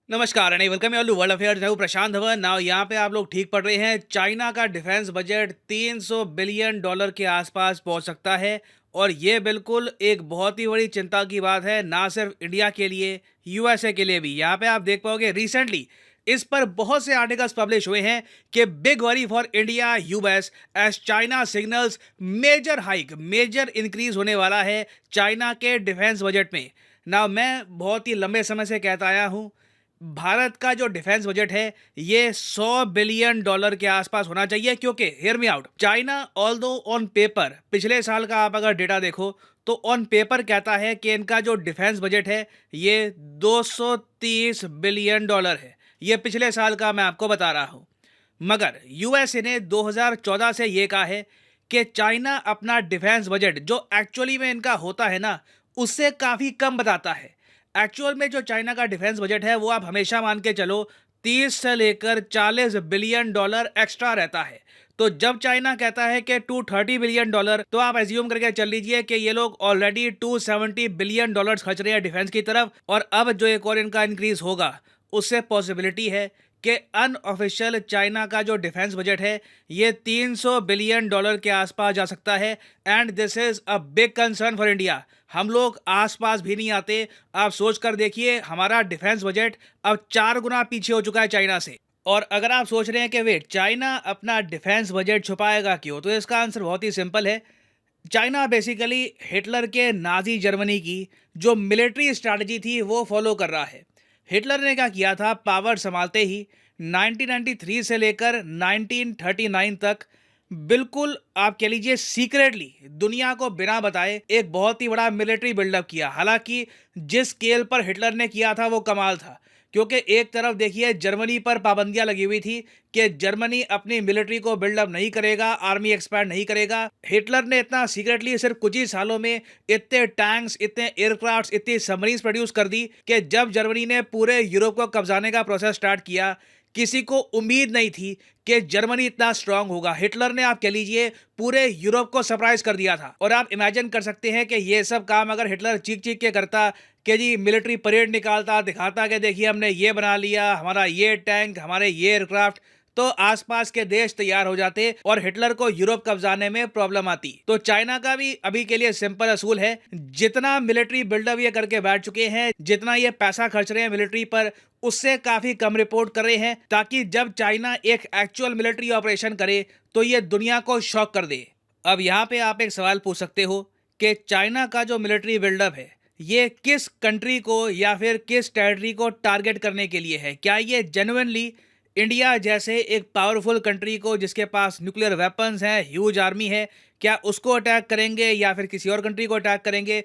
नमस्कार and welcome you world affairs. मैं हूं प्रशांत धवन। नाउ यहाँ पे आप लोग ठीक पढ़ रहे हैं। चाइना का डिफेंस बजट 300 बिलियन डॉलर के आसपास पहुंच सकता है और ये बिल्कुल एक बहुत ही बड़ी चिंता की बात है, ना सिर्फ इंडिया के लिए, यूएसए के लिए भी। यहाँ पे आप देख पाओगे रिसेंटली इस पर बहुत से आर्टिकल्स पब्लिश हुए हैं कि big worry for India US as China signals major hike, major increase होने वाला है चाइना के डिफेंस बजट में। ना मैं बहुत ही लंबे समय से कहता आया हूँ, भारत का जो डिफेंस बजट है ये 100 बिलियन डॉलर के आसपास होना चाहिए, क्योंकि hear me out, China although on paper पिछले साल का आप अगर डेटा देखो तो ऑन पेपर कहता है कि इनका जो डिफेंस बजट है ये 230 बिलियन डॉलर है। ये पिछले साल का मैं आपको बता रहा हूं। मगर यूएसए ने 2014 से ये कहा है कि चाइना अपना डिफेंस बजट जो एक्चुअली में इनका होता है ना, उससे काफ़ी कम बताता है। एक्चुअल में जो चाइना का डिफेंस बजट है वो आप हमेशा मान के चलो 30 से लेकर 40 बिलियन डॉलर एक्स्ट्रा रहता है। तो जब चाइना कहता है कि 230 बिलियन डॉलर, तो आप एज्यूम करके चल लीजिए कि ये लोग ऑलरेडी 270 बिलियन डॉलर्स खर्च रहे हैं डिफेंस की तरफ, और अब जो एक और इनका इंक्रीज होगा उससे पॉसिबिलिटी है कि अनऑफिशियल चाइना का जो डिफेंस बजट है ये 300 बिलियन डॉलर के आसपास जा सकता है। And this is a big concern for India. हम लोग आसपास भी नहीं आते। आप सोच कर देखिए, हमारा डिफेंस बजट अब 4 गुना पीछे हो चुका है चाइना से। और अगर आप सोच रहे हैं कि वेट, चाइना अपना डिफेंस बजट छुपाएगा क्यों, तो इसका आंसर बहुत ही सिंपल है। चाइना बेसिकली हिटलर के नाजी जर्मनी की जो मिलिट्री स्ट्रैटेजी थी वो फॉलो कर रहा है। हिटलर ने क्या किया था, पावर संभालते ही 1993 से लेकर 1939 तक बिल्कुल आप कह लीजिए सीक्रेटली दुनिया को बिना बताए एक बहुत ही बड़ा मिलिट्री बिल्डअप किया। हालांकि जिस स्केल पर हिटलर ने किया था वो कमाल था, क्योंकि एक तरफ देखिए जर्मनी पर पाबंदियां लगी हुई थी कि जर्मनी अपनी मिलिट्री को बिल्डअप नहीं करेगा, आर्मी एक्सपैंड नहीं करेगा। हिटलर ने इतना सीक्रेटली सिर्फ कुछ ही सालों में इतने टैंक्स, इतने एयरक्राफ्ट्स, इतनी सबमरीन्स प्रोड्यूस कर दी कि जब जर्मनी ने पूरे यूरोप को कब्जाने का प्रोसेस स्टार्ट किया, किसी को उम्मीद नहीं थी कि जर्मनी इतना स्ट्रांग होगा। हिटलर ने आप कह लीजिए पूरे यूरोप को सरप्राइज कर दिया था। और आप इमेजिन कर सकते हैं कि ये सब काम अगर हिटलर चीख चीख के करता, कि जी मिलिट्री परेड निकालता, दिखाता कि देखिए हमने ये बना लिया, हमारा ये टैंक, हमारे ये एयरक्राफ्ट, तो आसपास के देश तैयार हो जाते और हिटलर को यूरोप कब्जाने में प्रॉब्लम आती। तो चाइना का भी अभी के लिए सिंपल असूल है, जितना मिलिट्री बिल्डअप ये करके बैठ चुके हैं, जितना ये पैसा खर्च रहे हैं मिलिट्री पर, उससे काफी कम रिपोर्ट कर रहे हैं, ताकि जब चाइना एक एक्चुअल मिलिट्री ऑपरेशन करे तो ये दुनिया को शॉक कर दे। अब यहाँ पे आप एक सवाल पूछ सकते हो कि चाइना का जो मिलिट्री बिल्डअप है ये किस कंट्री को या फिर किस टेरिटरी को टारगेट करने के लिए है। क्या ये जेन्युइनली इंडिया जैसे एक पावरफुल कंट्री को, जिसके पास न्यूक्लियर वेपन्स हैं, ह्यूज आर्मी है, क्या उसको अटैक करेंगे या फिर किसी और कंट्री को अटैक करेंगे?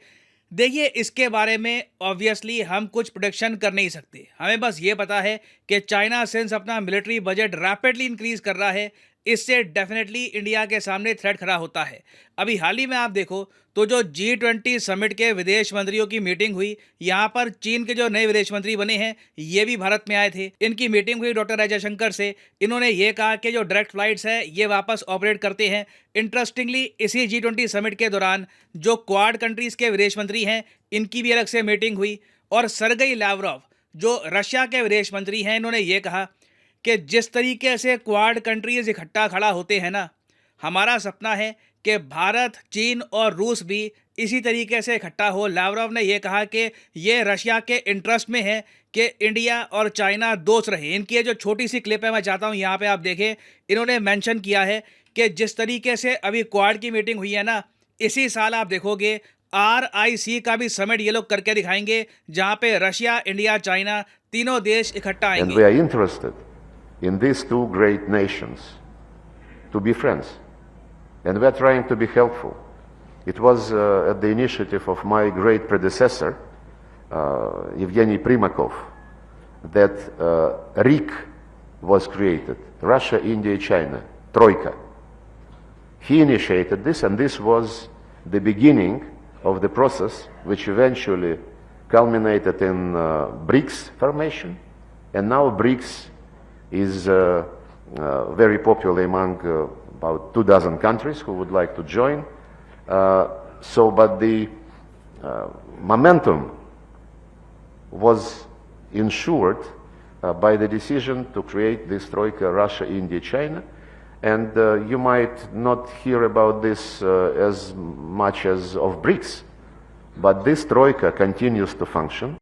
देखिए, इसके बारे में ऑब्वियसली हम कुछ प्रोडिक्शन कर नहीं सकते। हमें बस ये पता है कि चाइना सिंस अपना मिलिट्री बजट रैपिडली इंक्रीज कर रहा है, इससे डेफिनेटली इंडिया के सामने थ्रेट खड़ा होता है। अभी हाल ही में आप देखो तो जो G20 समिट के विदेश मंत्रियों की मीटिंग हुई, यहाँ पर चीन के जो नए विदेश मंत्री बने हैं ये भी भारत में आए थे। इनकी मीटिंग हुई डॉक्टर एस जयशंकर से। इन्होंने ये कहा कि जो डायरेक्ट फ्लाइट्स है ये वापस ऑपरेट करते हैं। इंटरेस्टिंगली इसी G20 समिट के दौरान जो क्वाड कंट्रीज के विदेश मंत्री हैं इनकी भी अलग से मीटिंग हुई। और सरगई लावरोव जो रशिया के विदेश मंत्री हैं, इन्होंने ये कहा कि जिस तरीके से क्वाड कंट्रीज इकट्ठा खड़ा होते हैं ना, हमारा सपना है कि भारत, चीन और रूस भी इसी तरीके से इकट्ठा हो। लावरोव ने यह कहा कि ये रशिया के इंटरेस्ट में है कि इंडिया और चाइना दोस्त रहे। इनकी ये जो छोटी सी क्लिप है मैं चाहता हूँ यहाँ पे आप देखें। इन्होंने मेंशन किया है कि जिस तरीके से अभी क्वाड की मीटिंग हुई है ना, इसी साल आप देखोगे RIC का भी समिट ये लोग करके दिखाएंगे, जहाँ पे रशिया, इंडिया, चाइना तीनों देश इकट्ठा आएंगे। And we are interested in these two great nations to be friends, and we are trying to be helpful. It was at the initiative of my great predecessor, Evgeny Primakov, that RIC was created, Russia, India, China, Troika. He initiated this, and this was the beginning of the process which eventually culminated in BRICS formation, and now BRICS is very popular among about 24 countries who would like to join. But the momentum was ensured by the decision to create this troika, Russia, India, China. And you might not hear about this as much as of BRICS, but this troika continues to function.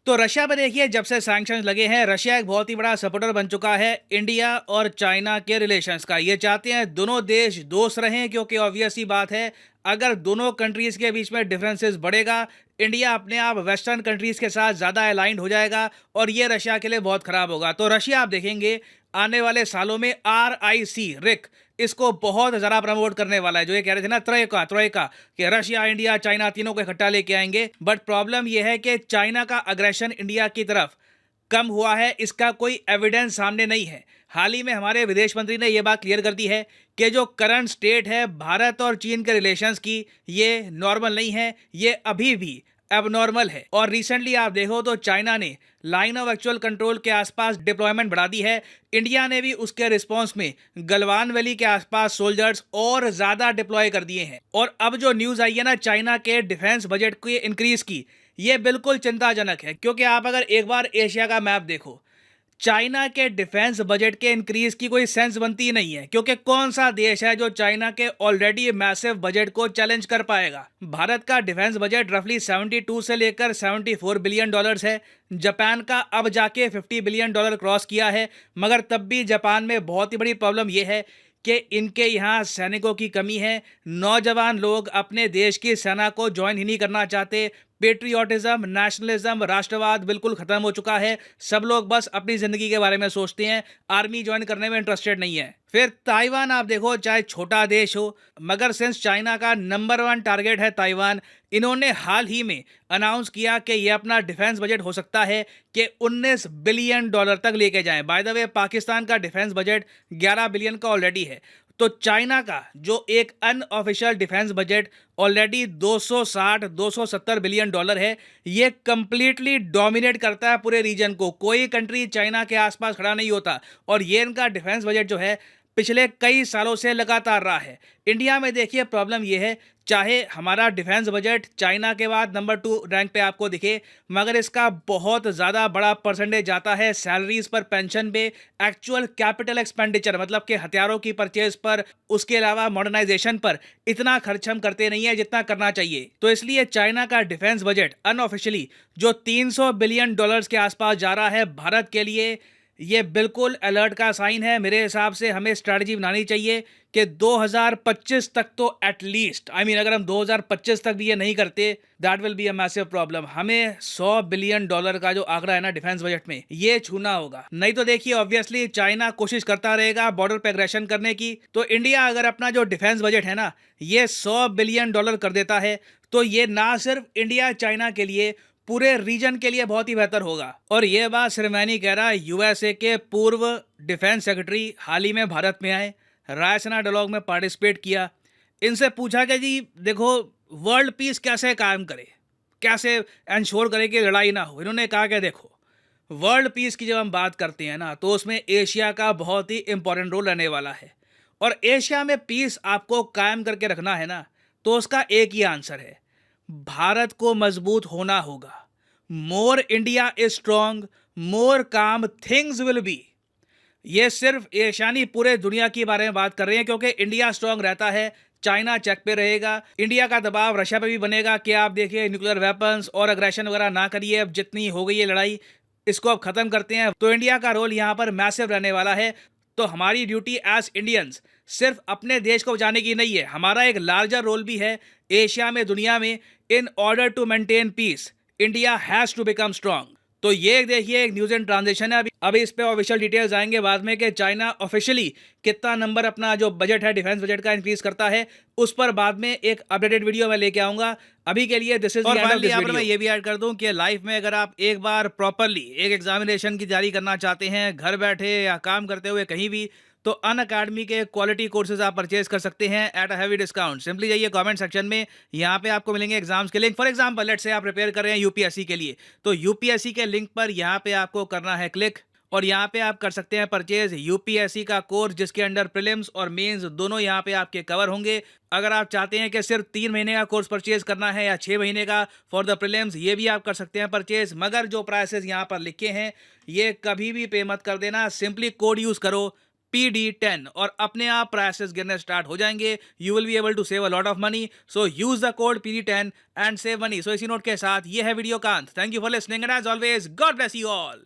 तो Russia पे देखिए, जब से sanctions लगे हैं, Russia एक बहुत ही बड़ा सपोर्टर बन चुका है इंडिया और चाइना के रिलेशंस का। ये चाहते हैं दोनों देश दोस्त रहें, क्योंकि ऑब्वियस ही बात है, अगर दोनों कंट्रीज़ के बीच में डिफरेंसेस बढ़ेगा, इंडिया अपने आप वेस्टर्न कंट्रीज़ के साथ ज़्यादा अलाइंड हो जाएगा और ये रशिया के लिए बहुत ख़राब होगा। तो रशिया आप देखेंगे आने वाले सालों में RIC रिक इसको बहुत ज़्यादा प्रमोट करने वाला है। जो ये कह रहे थे ना त्रोइका कि रशिया, इंडिया, चाइना तीनों को इकट्ठा लेके आएंगे। बट प्रॉब्लम ये है कि चाइना का अग्रेशन इंडिया की तरफ कम हुआ है, इसका कोई एविडेंस सामने नहीं है। हाल ही में हमारे विदेश मंत्री ने यह बात क्लियर कर दी है कि जो करंट स्टेट है भारत और चीन के रिलेशंस की, ये नॉर्मल नहीं है, ये अभी भी एबनॉर्मल है। और रिसेंटली आप देखो तो चाइना ने लाइन ऑफ एक्चुअल कंट्रोल के आसपास डिप्लॉयमेंट बढ़ा दी है। इंडिया ने भी उसके रिस्पांस में गलवान वैली के आसपास सोल्जर्स और ज्यादा डिप्लॉय कर दिए हैं। और अब जो न्यूज आई है ना चाइना के डिफेंस बजट के इंक्रीज की, ये बिल्कुल चिंताजनक है। क्योंकि आप अगर एक बार एशिया का मैप देखो, चाइना के डिफेंस बजट के इंक्रीज की कोई सेंस बनती नहीं है। क्योंकि कौन सा देश है जो चाइना के ऑलरेडी मैसिव बजट को चैलेंज कर पाएगा। भारत का डिफेंस बजट रफली 72 से लेकर 74 बिलियन डॉलर्स है। जापान का अब जाके 50 बिलियन डॉलर क्रॉस किया है। मगर तब भी जापान में बहुत ही बड़ी प्रॉब्लम यह है कि इनके यहाँ सैनिकों की कमी है। नौजवान लोग अपने देश की सेना को ज्वाइन ही नहीं करना चाहते। पेट्रियोटिज्म, नेशनलिज्म, राष्ट्रवाद बिल्कुल खत्म हो चुका है। सब लोग बस अपनी जिंदगी के बारे में सोचते हैं, आर्मी ज्वाइन करने में इंटरेस्टेड नहीं है। फिर ताइवान आप देखो, चाहे छोटा देश हो, मगर सिंस चाइना का नंबर 1 टारगेट है ताइवान, इन्होंने हाल ही में अनाउंस किया कि ये अपना डिफेंस बजट हो सकता है कि 19 बिलियन डॉलर तक लेके जाएं। बाय द वे, पाकिस्तान का डिफेंस बजट 11 बिलियन का ऑलरेडी है। तो चाइना का जो एक unofficial defence budget already 260-270 billion dollar है, ये कंप्लीटली डोमिनेट करता है पूरे रीजन को। कोई कंट्री चाइना के आसपास खड़ा नहीं होता। और ये इनका डिफेंस बजट जो है पिछले कई सालों से लगातार रहा है। इंडिया में देखिए प्रॉब्लम ये है, चाहे हमारा डिफेंस बजट चाइना के बाद नंबर 2 रैंक पे आपको दिखे, मगर इसका बहुत ज़्यादा बड़ा परसेंटेज जाता है सैलरीज पर, पेंशन पे, एक्चुअल कैपिटल एक्सपेंडिचर मतलब कि हथियारों की परचेज पर, उसके अलावा मॉडर्नाइजेशन पर इतना खर्च हम करते नहीं है जितना करना चाहिए। तो इसलिए चाइना का डिफेंस बजट अनऑफिशियली जो 300 बिलियन डॉलर्स के आसपास जा रहा है भारत के लिए, ये बिल्कुल अलर्ट का साइन है। मेरे हिसाब से हमें स्ट्रैटेजी बनानी चाहिए कि 2025 तक तो एटलीस्ट, अगर हम 2025 तक भी ये नहीं करते, that will be a massive problem. हमें 100 बिलियन डॉलर का जो आंकड़ा है ना डिफेंस बजट में, ये छूना होगा। नहीं तो देखिए ऑब्वियसली चाइना कोशिश करता रहेगा बॉर्डर पे एग्रेशन करने की। तो इंडिया अगर अपना जो डिफेंस बजट है ना ये 100 बिलियन डॉलर कर देता है, तो ये ना सिर्फ इंडिया चाइना के लिए, पूरे रीजन के लिए बहुत ही बेहतर होगा। और ये बात सिर्फ मैं नहीं कह रहा, USA के पूर्व डिफेंस सेक्रेटरी हाल ही में भारत में आए, रायसीना डायलॉग में पार्टिसिपेट किया। इनसे पूछा कि जी देखो वर्ल्ड पीस कैसे कायम करे, कैसे इंश्योर करे कि लड़ाई ना हो। इन्होंने कहा कि देखो वर्ल्ड पीस की जब हम बात करते हैं ना, तो उसमें एशिया का बहुत ही इंपॉर्टेंट रोल रहने वाला है। और एशिया में पीस आपको कायम करके रखना है ना, तो उसका एक ही आंसर है, भारत को मजबूत होना होगा। मोर इंडिया इज स्ट्रॉन्ग, मोर काम थिंग्स विल बी। ये सिर्फ एशिया नहीं, पूरे दुनिया के बारे में बात कर रहे हैं। क्योंकि इंडिया स्ट्रॉन्ग रहता है, चाइना चेक पे रहेगा, इंडिया का दबाव रशिया पे भी बनेगा कि आप देखिए न्यूक्लियर वेपन्स और अग्रेशन वगैरह ना करिए, अब जितनी हो गई है लड़ाई इसको अब खत्म करते हैं। तो इंडिया का रोल यहाँ पर मैसिव रहने वाला है। तो हमारी ड्यूटी एज इंडियंस सिर्फ अपने देश को बचाने की नहीं है, हमारा एक लार्जर रोल भी है एशिया में, दुनिया में। In order to maintain peace India has to become strong. तो ये देखिए एक न्यूज इन ट्रांजिशन है। अभी इस पे ऑफिशियल डिटेल्स आएंगे बाद में कि चाइना ऑफिशियली कितना नंबर अपना जो बजट है डिफेंस बजट का इंक्रीज करता है, उस पर बाद में एक अपडेटेड वीडियो मैं लेके आऊंगा। अभी के लिए this is the end of this video. मैं ये भी ऐड कर दूं कि लाइफ में अगर आप एक बार प्रॉपरली एक एग्जामिनेशन की तैयारी करना चाहते हैं, घर बैठे या काम करते हुए कहीं भी, तो अनअकैडमी के क्वालिटी कोर्सेज आप परचेज कर सकते हैं at a heavy discount. Simply जाइए कमेंट सेक्शन में, यहाँ पे आपको मिलेंगे एग्जाम्स के link. For example let's say आप प्रिपेयर कर रहे हैं यूपीएससी के लिए, तो यूपीएससी के लिंक पर यहाँ पे आपको करना है क्लिक, और यहाँ पे आप कर सकते हैं परचेज यूपीएससी का कोर्स, जिसके अंडर प्रीलिम्स और मेंस दोनों यहाँ पे आपके कवर होंगे। अगर आप चाहते हैं कि सिर्फ 3 महीने का कोर्स परचेज करना है या 6 महीने का फॉर द प्रीलिम्स, ये भी आप कर सकते हैं परचेज। मगर जो प्राइसेस यहाँ पर लिखे हैं ये कभी भी पे मत कर देना, सिंपली कोड यूज करो PD10 और अपने आप प्राइसेस गिरने स्टार्ट हो जाएंगे। You will be able to save a lot of money, so use the code PD10 and save money. So इसी नोट के साथ ये है वीडियो का अंत। Thank you for listening and as always God bless you all.